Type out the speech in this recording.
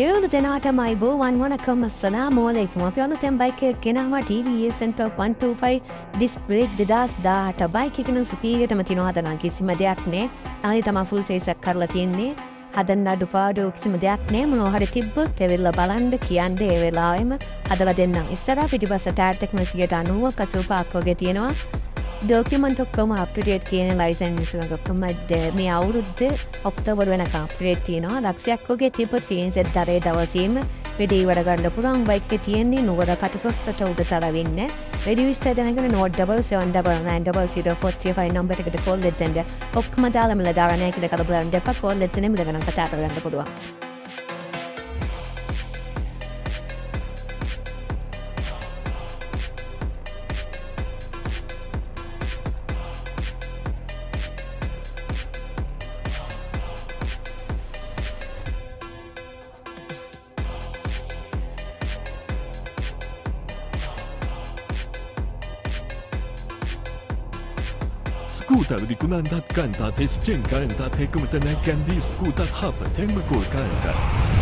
සියලු දෙනාටම අයිබෝවන් වණකම් අස්සලාමු අලයිකුම්. අපි අලුතෙන් බයික් එකක් ගෙනාවා TVS NTORQ 125 disc brake 2018 bike එක නම් සුපීරියටම තියනවා හදනවා කිසිම දෙයක් නෑ. අනිත් තමයි ෆුල් සේස් එකක් කරලා තියෙන්නේ. හදන්න අඩුපාඩු කිසිම දෙයක් නෑ. මොනවා හරි තිබ්බොත් එවෙලා බලන්න කියන්නේ ඒ වෙලාවෙම හදලා දෙන්නම්. ඉස්සරහා පිටිපස්ස ටයර් එක 90ක් 85ක් වගේ තියෙනවා. ඩොකියුමන්ට් ඔක්කොම අප් ටු ඩේට් තියෙන ලයිසන්ස් එක ඔක්කොම මේ අවුරුද්ද ඔක්තෝබර් වෙනකම් අප් ටු ඩේට් තියෙනවා. ලක්ෂයක් වගේ තිබ්බොත් ෆීන්සෙත් දරේ දවසේම වැඩි ඉවර ගන්න පුළුවන්. බයික් එකේ තියෙන්නේ නුවර කටුගස්තොට උඩතලවින්න. වැඩි විස්තර දැනගන්න 077900435 නම්බර් එකට කෝල් දෙන්න. ඔක්කොම දාලා මල දාරණය කියලා කලබලන්න දෙපා කෝල් දෙන්න නෙමෙයි ගණන් කතා කරගන්න පුළුවන්. Skuter vikunandat kantat es chenka entat hekumetenek Kandy skuter hapet hemmekulka entat.